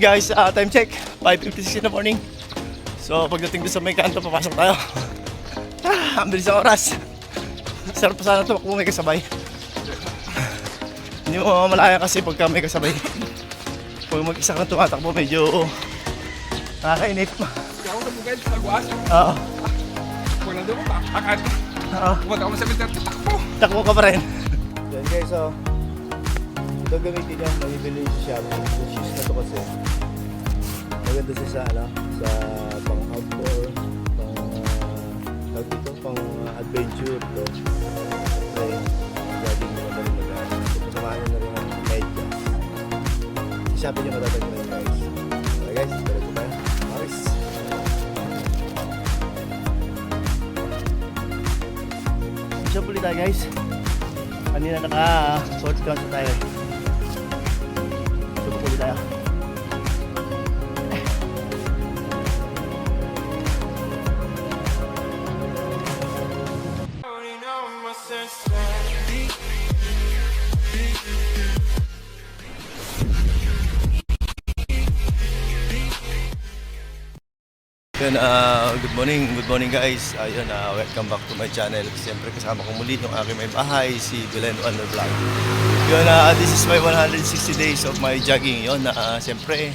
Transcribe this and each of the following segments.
Guys, time check, 5:56 in the morning. So pagdating doon sa may kanto, papasok tayo. Ang bilis ang oras. Sarap pa sana tumakbo may kasabay. Hindi mo malaya kasi pagka may kasabay. Pag mag-isa kang tumatakbo, medyo nakakainip. Hindi ako nabugay sa agwas. Oo. Kung nandun ko, akad. Oo. Pumunta ako sa cemetery, tatakbo. Takbo ka pa rin. Yan guys, so ito gamitin nyo, mabibili siya. Yung shoes na to kasi maganda siya sa, sa pang outdoor, pang adventure to. Okay, jogging mo na rin mag-ano. Kasamahan nyo na rin ang medya. Isapin nyo matatag na guys. Okay guys, pero ito tayo. Maris. Isap ulit tayo guys. Kanina naka-short count tayo. Subok ulit tayo. Yun, good morning guys. Ayun, welcome back to my channel. Siyempre kasama ko muli yung aking may bahay, si Belen Wonder Vlog. Yun, this is my 160 days of my jogging. Yun, siyempre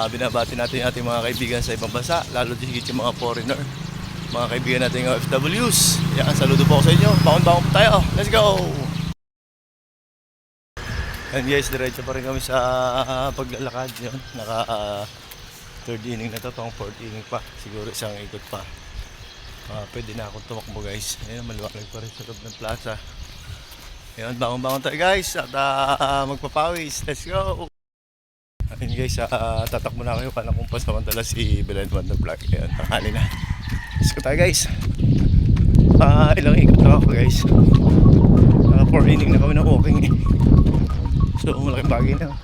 binabati natin yung ating mga kaibigan sa ibang bansa, lalo din yung mga foreigner, mga kaibigan natin yung OFWs. Yan, saludo po ako sa inyo. Bangon-bangon po tayo. Let's go! And guys, diretso pa rin kami sa paglalakad. Yun, third inning na to, pang fourth inning pa. Siguro isang ikot pa. Pwede na akong tumakbo guys. Ayun, maluwag pa rin sa loob ng plaza. Ayun, bangon-bangon tayo guys. At magpapawis. Let's go! Ayun guys, tatakbo na kayo. Paano kung pasamantala si Belen Wonder Vlog. Ayun, tanghali na. Let's go tayo guys. Ilang ikot na ako guys. 4 inning na kami ng walking eh. So malaking bagay na.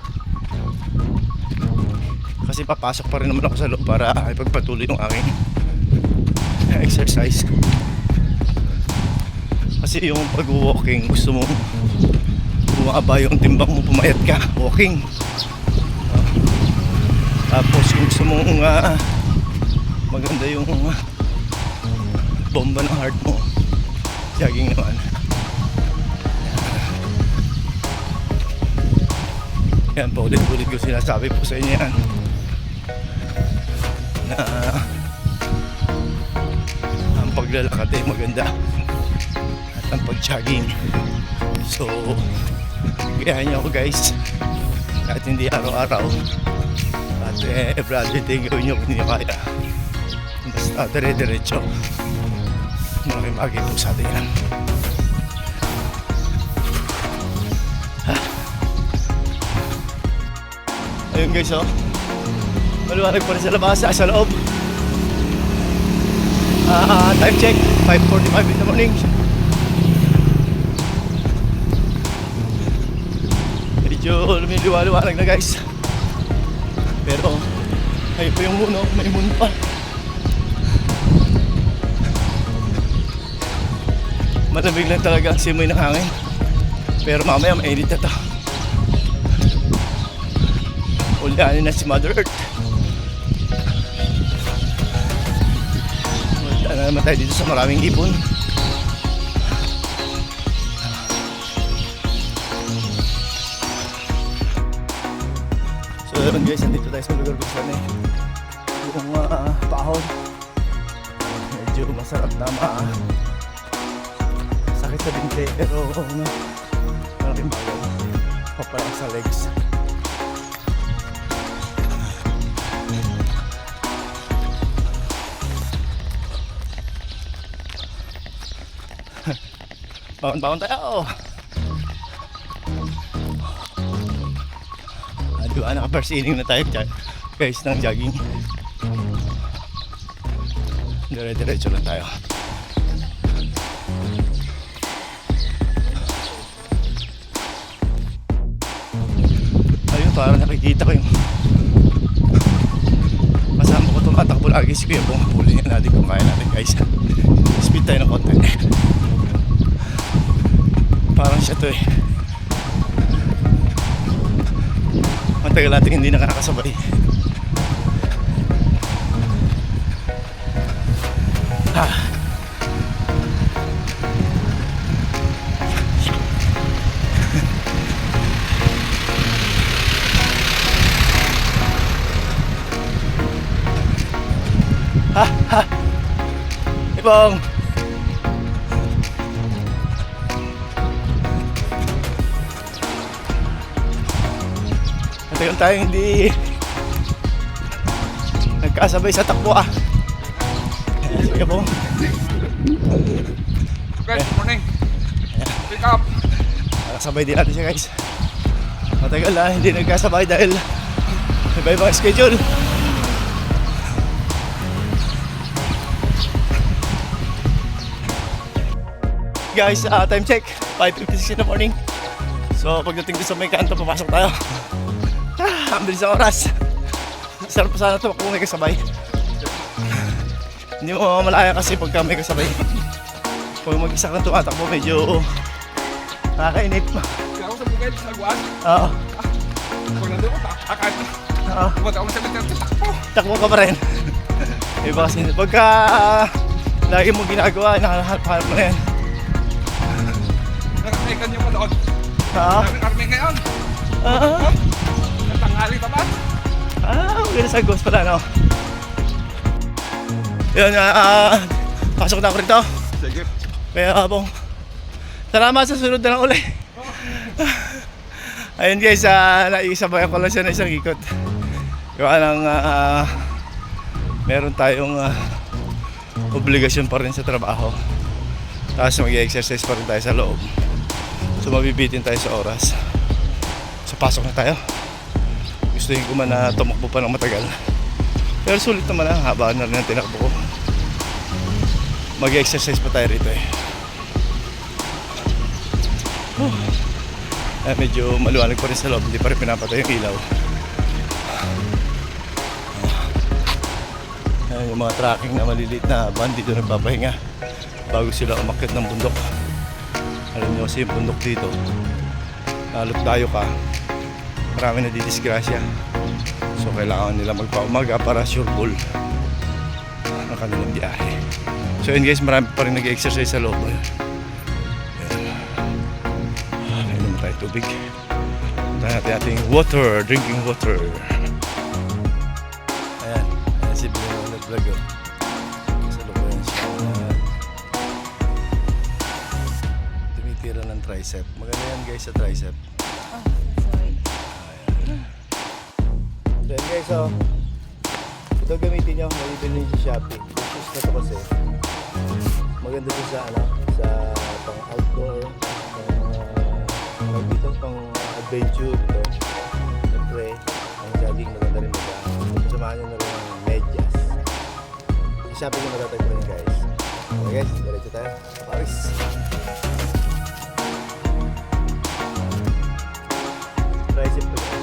Kasi papasok pa rin naman ako sa loob para ipagpatuloy yung aking exercise. Kasi yung pag-walking, gusto mo bumaba yung timbang mo, pumayat ka, walking. Tapos yung gusto mong maganda yung bomba ng heart mo, jogging naman. Yan, paulit-ulit ko sinasabi po sa inyo yan na ang paglalakad ay maganda at ang pag-jogging. So gayahin niyo ako guys, kahit hindi araw-araw, at every other day gawin niyo kung hindi kaya, basta dire-diretso. Malaking bagay po sa atin yan. Ayun guys, oh, maluwanag pa rin sa labas, sa loob. Time check, 5:45 in the morning. Medyo lumiliwanag na guys. Pero ayun pa yung muno, may muno pa. Malamig lang talaga ang simoy ng hangin. Pero mamaya mainit na to. Ulianin na si Mother Earth. Wala na naman tayo dito sa maraming ipon. So yun guys, nandito tayo sa lugar kung saan yung pahon. Medyo masarap na sakit sa binte, pero malaking bagay papalang sa legs. Bangon-bangon tayo. Diba, naka-first inning na tayo guys ng jogging. Dire-diretso lang tayo. Ayun, parang nakikita ko yung kasama ko tumatakbo lagi si Kuya Bong. Pulin nga natin kung kaya natin guys. Speed tayo ng konti. Parang siya to eh. Matagal natin hindi nakakasabay. Ah. Ha ha. Ibong. Matagal tayo hindi nagkasabay sa takbo ah. Sige po. Guys, good morning. Pick up. Nakasabay din natin siya guys. Matagal na hindi nagkasabay dahil iba-ibang schedule. Guys, time check 5:56 in the morning. So pagdating doon sa may kanto, papasok tayo. Ang bilis ng oras. Sarap pa sana tumakbo may kasabay. Hindi mo mamamalaya kasi pagka may kasabay. Pag mag-isa kang tumatakbo, medyo nakakainip. Kaya ako sa bukid, sa laguan. Oo. Pag nandun ko, takad. Oo. Pumunta ako sa cemetery, tatakbo. Takbo ka pa rin. Iba kasi pagka lagi mo ginagawa, nakahanap mo na yan. Nakakaikan niyo pa doon. Oo. Daming army ngayon. Oo. Natanghali pa ba? Maganda sa ghost pala, no? Yun, pasok na ako rito. Sige. Kaya habang salamat sa sunod na lang uli. Ayun guys, naisabayan ko lang siya na isang ikot. Kaya lang, meron tayong obligasyon pa rin sa trabaho. Tapos mag-exercise pa rin tayo sa loob. So mabibitin tayo sa oras. So pasok na tayo. Gustuhin ko man na tumakbo pa ng matagal. Pero sulit naman na, haba na rin ang tinakbo ko. Mag-exercise pa tayo rito eh. Medyo maluwanag pa rin sa loob, hindi pa rin pinapatay yung ilaw. Yung mga tracking na maliliit na van dito nagpapahinga bago sila umakyat ng bundok. Alam nyo kasi yung bundok dito, nalot tayo ka, marami na didisgrasya. So kailangan nila magpaumaga para sure ball ang kanilang biyahe. So yun guys, marami pa rin nag-exercise sa loob. Ayun naman tayo tubig. Punta natin ating water, drinking water. Ayan, ayan si Bruno nag-vlog oh. Sa loob yan siya. Tumitira ng tricep. Maganda yan guys sa tricep. So yun guys, so ito gamitin nyo, mabibili nyo sa Shopee. Yung shoes na ito kasi maganda din sa sa pang outdoor, pang adventure ito. Siyempre, ang jogging maganda rin mag samahan nyo na rin ang medyas. Sa Shopee nyo matatagpo rin guys. Okay guys, diretso tayo sa Paris. Tricep ko guys.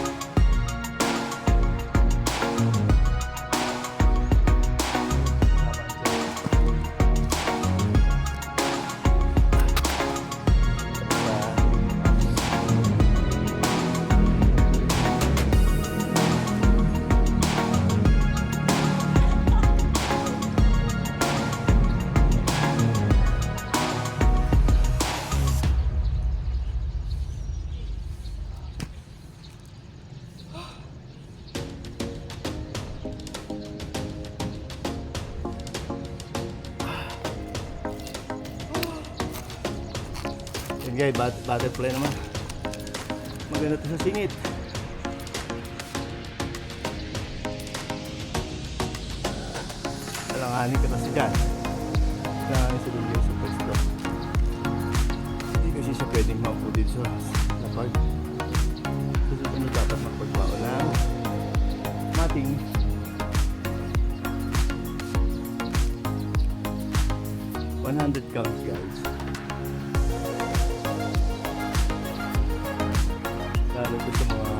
Yun guys, butterfly naman. Maganda ito sa singit. Alanganin ka kasi dyan. Alanganin sa dulo sa pwesto. Hindi kasi siya pwedeng maupo dito sa lapag. Kasi kung dapat magpagbaon na mating. $100 counts guys. Lalo ko sa mga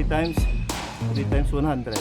times 100.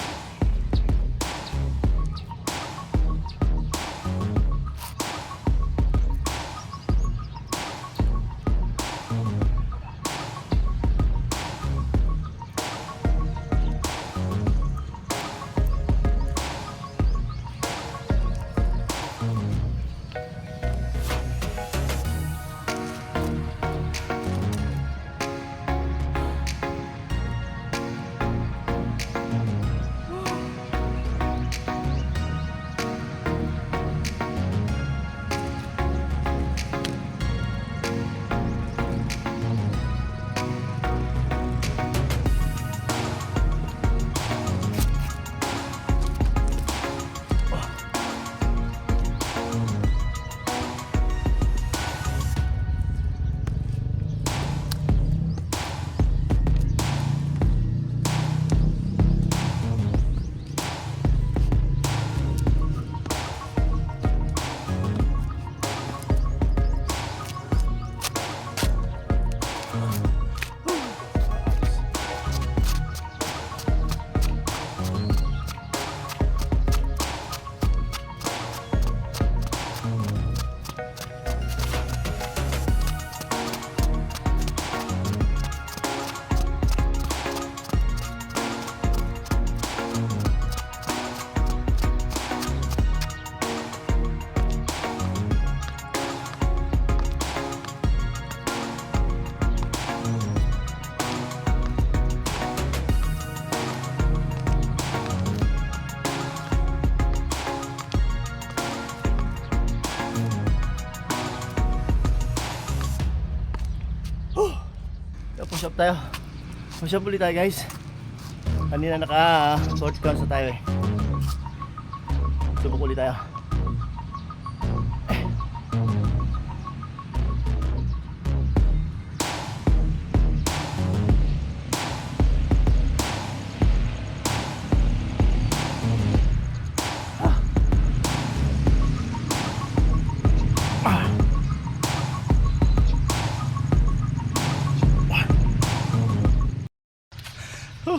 Push up tayo. Push up ulit tayo guys. Kanina naka 40 counts na tayo eh. Subok ulit tayo.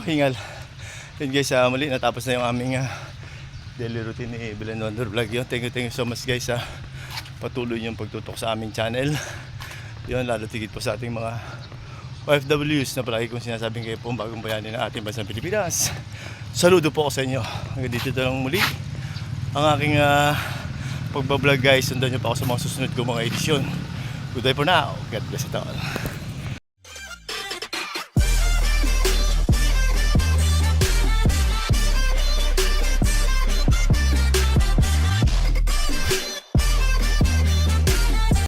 Hingal. Yun guys, muli natapos na yung aming daily routine ni Bilan Wonder Vlog yun. Thank you so much guys sa patuloy yung pagtutok sa aming channel. Yun, lalo tigit po sa ating mga OFWs na palagi kong sinasabing kayo po bagong bayani ng ating bansang Pilipinas. Saludo po ako sa inyo. Hanggang dito na lang muli ang aking pagbablog guys. Sundan nyo pa ako sa mga susunod kong mga edisyon. Good day for now. God bless it all.